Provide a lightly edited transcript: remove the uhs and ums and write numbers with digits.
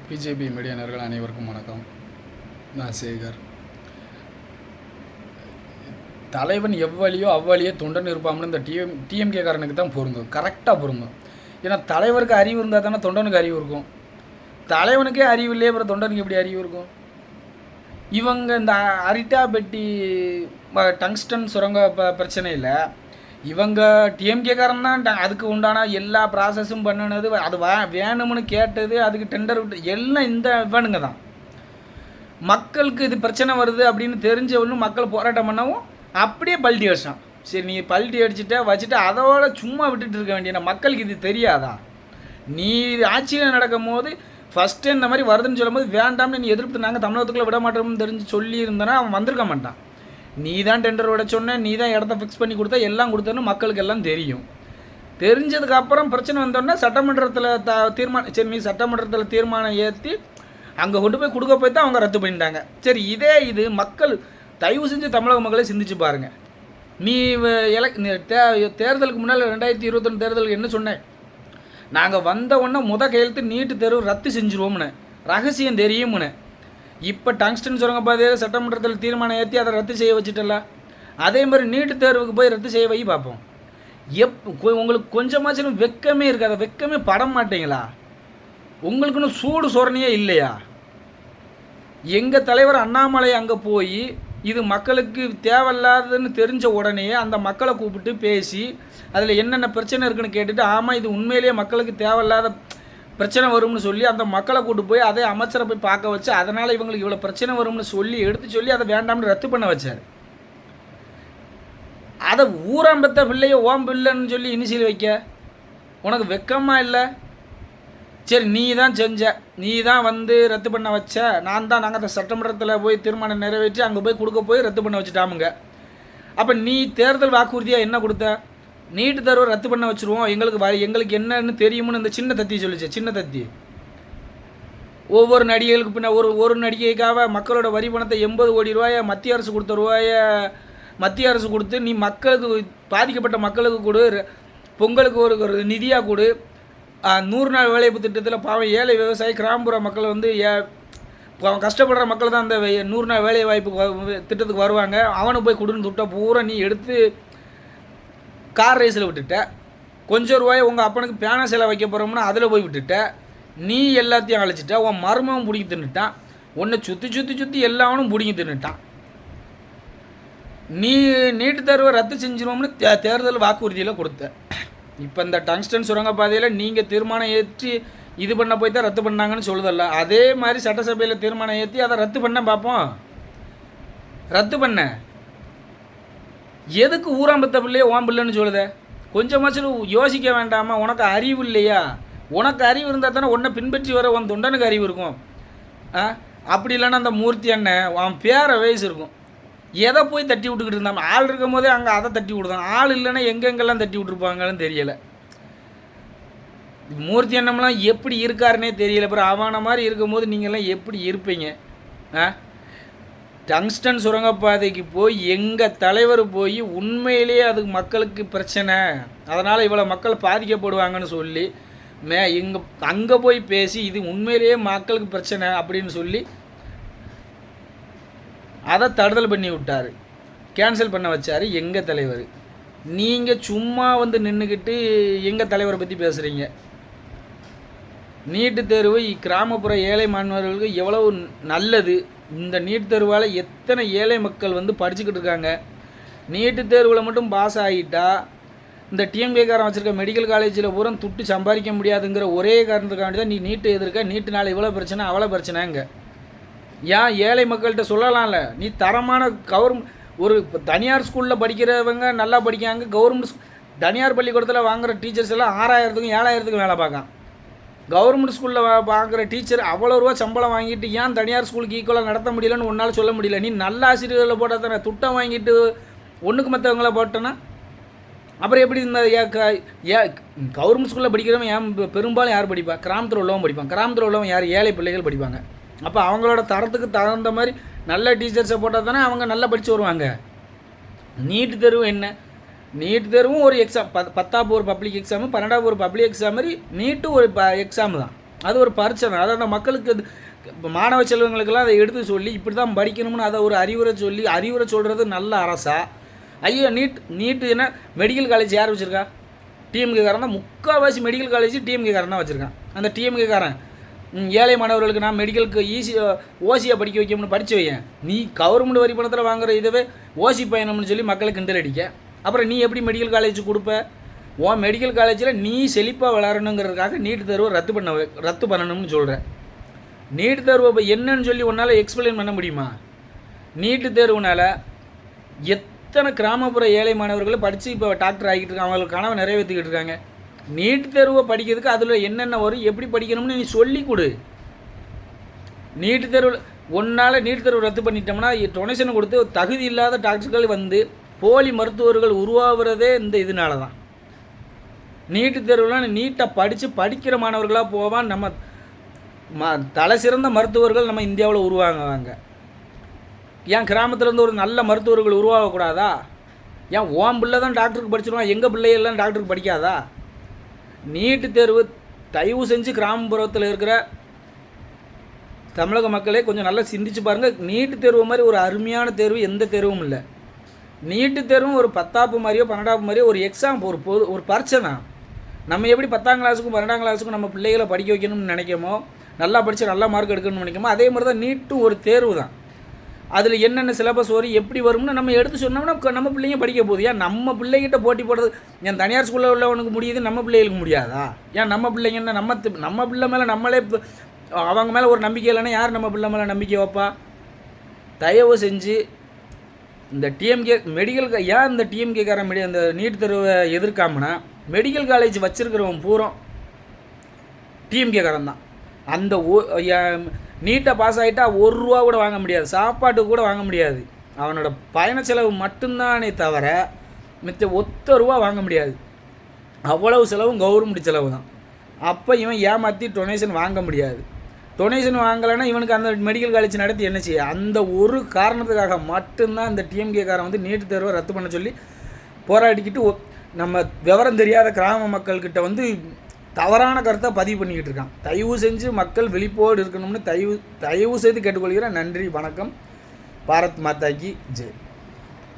BJP media நேயர்கள் அனைவருக்கும் வணக்கம். நான் சேகர். தலைவன் எவ்வழியோ அவ்வழியே தொண்டன் இருப்பாம்னு இந்த டிஎம்கேக்காரனுக்கு தான் பொருந்தும், கரெக்டாக பொருந்தும். ஏன்னா தலைவருக்கு அறிவு இருந்தால் தானே தொண்டனுக்கு அறிவு இருக்கும். தலைவனுக்கே அறிவு இல்லையே, அப்புறம் தொண்டனுக்கு எப்படி அறிவு இருக்கும்? இவங்க இந்த அரிட்டா பெட்டி டங்ஸ்டன் சுரங்க பிரச்சனையில் இவங்க டிஎம்கேக்காரன் தான் அதுக்கு உண்டான எல்லா ப்ராசஸும் பண்ணினது, அது வேணும்னு கேட்டது, அதுக்கு டெண்டர் விட்டு எல்லாம் இந்த இவனுங்க தான். மக்களுக்கு இது பிரச்சனை வருது அப்படின்னு தெரிஞ்சவனும் மக்கள் போராட்டம் பண்ணவும் அப்படியே பல்ட்டி அடிச்சான். சரி, நீ பல்ட்டி அடிச்சுட்ட வச்சுட்டு அதோட சும்மா விட்டுட்டு இருக்க வேண்டிய மக்களுக்கு இது தெரியாதா? நீ ஆட்சியில் நடக்கும் போது ஃபஸ்ட்டு இந்த மாதிரி வருதுன்னு சொல்லும்போது வேண்டாம்னு நீ எதிர்ப்பு நாங்கள் தமிழகத்துக்குள்ளே விட மாட்டோம்னு தெரிஞ்சு சொல்லியிருந்தனா அவன் வந்திருக்க மாட்டான். நீ தான் டெண்டர் விட சொன்ன, நீ தான் இடத்த ஃபிக்ஸ் பண்ணி கொடுத்தா, எல்லாம் கொடுத்தன்னு மக்களுக்கு எல்லாம் தெரியும். தெரிஞ்சதுக்கப்புறம் பிரச்சனை வந்தோடனே சட்டமன்றத்தில் தீர்மானம், சரி நீ சட்டமன்றத்தில் தீர்மானம் ஏற்றி அங்கே கொண்டு போய் கொடுக்க போய் தான் அவங்க ரத்து பண்ணிட்டாங்க. சரி, இது மக்கள் தயவு செஞ்சு தமிழக மக்களை சிந்திச்சு பாருங்கள். நீ தேர்தலுக்கு முன்னால் 2021 தேர்தலுக்கு என்ன சொன்னேன்? நாங்கள் வந்த உடனே கையெழுத்து நீட்டு தேர்வு ரத்து செஞ்சுருவோம்னு, ரகசியம் தெரியும்னு. இப்போ டங்ஸ்டன் சுரங்கப்பாதையில் சட்டமன்றத்தில் தீர்மானம் ஏற்றி அதை ரத்து செய்ய வச்சுட்டல, அதே மாதிரி நீட்டு தேர்வுக்கு போய் ரத்து செய்ய வை பார்ப்போம். உங்களுக்கு கொஞ்சமாச்சும் வெக்கமே இருக்காது, வெக்கமே பட மாட்டீங்களா? உங்களுக்குன்னு சூடு சொரணையே இல்லையா? எங்கள் தலைவர் அண்ணாமலை அங்கே போய் இது மக்களுக்கு தேவையில்லாததுன்னு தெரிஞ்ச உடனே அந்த மக்களை கூப்பிட்டு பேசி அதில் என்னென்ன பிரச்சனை இருக்குன்னு கேட்டுட்டு, ஆமாம் இது உண்மையிலேயே மக்களுக்கு தேவையில்லாத பிரச்சனை வரும்னு சொல்லி அந்த மக்களை கூட்டு போய் அதே அமைச்சரை போய் பார்க்க வச்சு, அதனால் இவங்களுக்கு இவ்வளோ பிரச்சனை வரும்னு எடுத்து சொல்லி அதை வேண்டாம்னு ரத்து பண்ண வச்சார். அதை ஊராம்பத்த பிள்ளைய ஓம் பிள்ளைன்னு சொல்லி இனிஷியல் வைக்க உனக்கு வெக்கமாக இல்லை? சரி, நீ தான் செஞ்ச, நீ தான் வந்து ரத்து பண்ண வச்ச, நாங்கள் அந்த சட்டமன்றத்தில் போய் தீர்மானம் நிறைவேற்றி அங்கே போய் கொடுக்க போய் ரத்து பண்ண வச்சுட்டாமுங்க. அப்போ நீ தேர்தல் வாக்குறுதியாக என்ன கொடுத்த? நீட்டு தேர்வை ரத்து பண்ண வச்சுருவோம், எங்களுக்கு என்னன்னு தெரியும்னு இந்த சின்ன தத்தி சொல்லிச்சு. சின்ன தத்தி ஒவ்வொரு நடிகைகளுக்கு பின்ன ஒரு நடிகைக்காக மக்களோட வரி பணத்தை 80 கோடி ரூபாயை மத்திய அரசு கொடுத்த ரூபாயை மத்திய அரசு கொடுத்து நீ மக்களுக்கு பாதிக்கப்பட்ட மக்களுக்கு கொடு, பொங்கலுக்கு ஒரு நிதியாக கொடு. 100 நாள் வேலைவாய்ப்பு திட்டத்தில் பாவம் ஏழை விவசாயி கிராமப்புற மக்கள் வந்து கஷ்டப்படுற மக்கள் தான் அந்த 100 நாள் வேலை வாய்ப்பு திட்டத்துக்கு வருவாங்க. அவனுக்கு போய் கொடுன்னு துட்டை பூரா நீ எடுத்து கார் ரேஸில் விட்டுட்ட. கொஞ்சம் ரூபாய் உங்கள் அப்பனுக்கு பேனா சிலை வைக்க போகிறோம்னா அதில் போய் விட்டுட்ட. நீ எல்லாத்தையும் அழைச்சிட்ட. உன் மருமகன் பிடிங்கி தின்னுட்டான். உன்னை சுற்றி எல்லாவனும் பிடிங்கி தின்னுட்டான். நீ நீட்டு தேர்வை ரத்து செஞ்சிருவோம்னு தேர்தல் வாக்குறுதியில் கொடுத்த. இப்போ இந்த டங்ஸ்டன் சுரங்கப்பாதையில் நீங்கள் தீர்மானம் ஏற்றி இது பண்ண போய் தான் ரத்து பண்ணாங்கன்னு சொல்லுதல்ல, அதே மாதிரி சட்டசபையில் தீர்மானம் ஏற்றி அதை ரத்து பண்ண பார்ப்போம். ரத்து பண்ண எதுக்கு ஊராம்பத்த பிள்ளையே ஓம் பிள்ளைன்னு சொல்லுத? கொஞ்சமாச்சும் யோசிக்க வேண்டாமா? உனக்கு அறிவு இல்லையா? உனக்கு அறிவு இருந்தால் தானே உன்னை பின்பற்றி வர உன் தொண்டனுக்கு அறிவு இருக்கும். அப்படி இல்லைன்னா அந்த மூர்த்தி அண்ணன் அவன் பேர வயசு இருக்கும், எதை போய் தட்டி விட்டுக்கிட்டு இருந்தான்? ஆள் இருக்கும் போதே அங்கே அதை தட்டி விடுதான். ஆள் இல்லைன்னா எங்கெங்கெல்லாம் தட்டி விட்டுருப்பாங்கன்னு தெரியலை. மூர்த்தி அண்ணம்லாம் எப்படி இருக்காருன்னே தெரியல. அப்புறம் அவனை மாதிரி இருக்கும்போது நீங்கள்லாம் எப்படி இருப்பீங்க? டங்ஸ்டன் சுரங்கப்பாதைக்கு போய் எங்கள் தலைவர் போய் உண்மையிலேயே அதுக்கு மக்களுக்கு பிரச்சனை, அதனால் இவ்வளோ மக்கள் பாதிக்கப்படுவாங்கன்னு சொல்லி அங்கே போய் பேசி இது உண்மையிலேயே மக்களுக்கு பிரச்சனை அப்படின்னு சொல்லி அதை தடுதல் பண்ணி விட்டார், கேன்சல் பண்ண வச்சார் எங்கள் தலைவர். நீங்கள் சும்மா வந்து நின்றுக்கிட்டு எங்கள் தலைவரை பற்றி பேசுகிறீங்க. நீட்டு தேர்வு கிராமப்புற ஏழை மாணவர்களுக்கு எவ்வளவு நல்லது. இந்த நீட் தேர்வால் எத்தனை ஏழை மக்கள் வந்து படிச்சுக்கிட்டு இருக்காங்க. நீட்டு தேர்வில் மட்டும் பாஸ் ஆகிட்டா இந்த டிஎம்கேக்காரன் வச்சுருக்க மெடிக்கல் காலேஜில் பூரா துட்டு சம்பாதிக்க முடியாதுங்கிற ஒரே காரணத்துக்காண்டி தான் நீ நீட்டு எதிர்க்க. நீட்டுனால இவ்வளோ பிரச்சனை அவ்வளோ பிரச்சனைங்க. ஏன் ஏழை மக்கள்கிட்ட சொல்லலாம்ல? நீ தரமான ஒரு தனியார் ஸ்கூலில் படிக்கிறவங்க நல்லா படிக்காங்க. கவர்மெண்ட் தனியார் பள்ளிக்கூடத்தில் வாங்குகிற டீச்சர்ஸ் எல்லாம் 6000க்கும் 7000க்கும் வேலை பார்க்கான். கவர்மெண்ட் ஸ்கூலில் பார்க்குற டீச்சர் அவ்வளோ ரூபா சம்பளம் வாங்கிட்டு ஏன் தனியார் ஸ்கூலுக்கு ஈக்குவலாக நடத்த முடியலன்னு ஒன்றால் சொல்ல முடியல. நீ நல்ல ஆசிரியர்களில் போட்டால் தானே. துட்டம் வாங்கிட்டு ஒன்றுக்கு மற்றவங்கள போட்டோன்னா அப்புறம் எப்படி இந்த கவர்மெண்ட் ஸ்கூலில் படிக்கிறவன் ஏன் பெரும்பாலும் யார் படிப்பா? கிராமத்தில் உள்ளவன் படிப்பான். கிராமத்தில் உள்ளவன் யார்? ஏழை பிள்ளைகள் படிப்பாங்க. அப்போ அவங்களோட தரத்துக்கு தகுந்த மாதிரி நல்ல டீச்சர்ஸை போட்டால் தானே அவங்க நல்லா படித்து வருவாங்க. நீட்டு தேர்வு என்ன? நீட் தேர்வும் ஒரு எக்ஸாம், 10ஆவது ஒரு பப்ளிக் எக்ஸாமு, 12ஆவது ஒரு பப்ளிக் எக்ஸாம் மாதிரி நீட்டும் ஒரு எக்ஸாம் தான். அது ஒரு பிரச்சனை. அதை அந்த மக்களுக்கு மாணவ செல்வங்களுக்கெல்லாம் அதை எடுத்து சொல்லி இப்படி தான் படிக்கணும்னு அதை ஒரு அறிவுரை சொல்கிறது நல்ல அரசா? ஐயோ நீட்டு என்ன மெடிக்கல் காலேஜ் யார் வச்சுருக்கா? டிஎம்கேக்காரன் தான். முக்கால்வாசி மெடிக்கல் காலேஜ் டிஎம்கேக்காரன் தான் வச்சுருக்கான். அந்த டிஎம்கேக்காரன் ஏழை மாணவர்களுக்கு நான் மெடிக்கலுக்கு ஓசியாக படிக்க வைக்கணும்னு படித்து வையேன். நீ கவர்மெண்ட் வரி பணத்தில் வாங்குற இதவே ஓசி பயணம்னு சொல்லி மக்களை கிண்டல் அடிக்க, அப்புறம் நீ எப்படி மெடிக்கல் காலேஜ் கொடுப்ப? உன் மெடிக்கல் காலேஜில் நீ செழிப்பாக வளரணுங்கிறதுக்காக நீட் தேர்வை ரத்து பண்ணணும்னு சொல்கிறேன். நீட் தேர்வை இப்போ என்னன்னு சொல்லி உன்னால் எக்ஸ்பிளைன் பண்ண முடியுமா? நீட்டு தேர்வுனால் எத்தனை கிராமப்புற ஏழை மாணவர்கள் படித்து இப்போ டாக்டர் ஆகிட்டு இருக்காங்க, அவங்களுக்கு கனவை நிறைவேற்றிக்கிட்டு இருக்காங்க. நீட் தேர்வை படிக்கிறதுக்கு அதில் என்னென்ன வரும், எப்படி படிக்கணும்னு நீ சொல்லி கொடு. நீட் தேர்வில் நீட் தேர்வு ரத்து பண்ணிட்டோம்னா டொனேஷன் கொடுத்து தகுதி இல்லாத டாக்டர்கள் வந்து போலி மருத்துவர்கள் உருவாகிறதே இந்த இதனால தான். நீட்டு தேர்வுலாம் நீட்டை படிக்கிற மாணவர்களாக போவான். நம்ம தலை சிறந்த மருத்துவர்கள் நம்ம இந்தியாவில் உருவாங்குவாங்க. ஏன் கிராமத்துலேருந்து ஒரு நல்ல மருத்துவர்கள் உருவாகக்கூடாதா? ஏன் ஓம் பிள்ளை தான் டாக்டருக்கு படிச்சிருவான், எங்கள் பிள்ளைகள்லாம் டாக்டருக்கு படிக்காதா? நீட்டு தேர்வு தயவு செஞ்சு கிராமப்புறத்தில் இருக்கிற தமிழக மக்களே கொஞ்சம் நல்லா சிந்திச்சு பாருங்கள். நீட்டு தேர்வு மாதிரி ஒரு அருமையான தேர்வு எந்த தேர்வும் இல்லை. நீட்டு தேர்வும் ஒரு 10ஆப்பு மாதிரியோ 12ஆப்பு மாதிரியோ ஒரு எக்ஸாம், ஒரு பரீட்சை தான். நம்ம எப்படி 10ஆம் கிளாஸுக்கும் 12ஆம் கிளாஸுக்கும் நம்ம பிள்ளைகளை படிக்க வைக்கணும்னு நினைக்கமோ, நல்லா படித்து நல்லா மார்க் எடுக்கணும்னு நினைக்கமோ, அதே மாதிரி தான் நீட்டும் ஒரு தேர்வு தான். அதில் என்னென்ன சிலபஸ் வரும், எப்படி வரும்னு நம்ம எடுத்து சொன்னோம்னா நம்ம பிள்ளைங்க படிக்க போகுது. ஏன் நம்ம பிள்ளைகிட்ட போட்டி போடுறது? என் தனியார் ஸ்கூலில் உள்ளவனுக்கு முடியுது, நம்ம பிள்ளைகளுக்கு முடியாதா? ஏன் நம்ம பிள்ளைங்கன்னா நம்ம பிள்ளை மேலே நம்மளே அவங்க மேலே ஒரு நம்பிக்கை இல்லைன்னா யார் நம்ம பிள்ளை மேலே நம்பிக்கை வைப்பா? தயவு செஞ்சு இந்த டிஎம்கே ஏன் இந்த டிஎம்கேக்காரன் அந்த நீட் தேர்வை எதிர்க்காமனா, மெடிக்கல் காலேஜ் வச்சுருக்கிறவன் பூரா டிஎம்கேக்காரன் தான். அந்த நீட்டை பாஸ் ஆகிட்டா ₹1 கூட வாங்க முடியாது, சாப்பாட்டுக்கு கூட வாங்க முடியாது. அவனோட பயண செலவு மட்டும்தானே தவிர மித்த ₹1 வாங்க முடியாது. அவ்வளவு செலவும் கவர்மெண்ட் செலவு தான். அப்போ இவன் ஏமாற்றி டொனேஷன் வாங்க முடியாது. டொனேஷன் வாங்கலைன்னா இவனுக்கு அந்த மெடிக்கல் காலேஜ் நடத்தி என்ன செய்ய? அந்த ஒரு காரணத்துக்காக மட்டும்தான் இந்த டிஎம்கேக்காரன் வந்து நீட் தேர்வை ரத்து பண்ண சொல்லி போராடிக்கிட்டு நம்ம விவரம் தெரியாத கிராம மக்கள்கிட்ட வந்து தவறான கருத்தை பதிவு பண்ணிக்கிட்டு இருக்கான். தயவு செஞ்சு மக்கள் விழிப்போடு இருக்கணும்னு தயவு செய்து கேட்டுக்கொள்கிறேன். நன்றி, வணக்கம். பாரத் மாதா கி ஜெய்.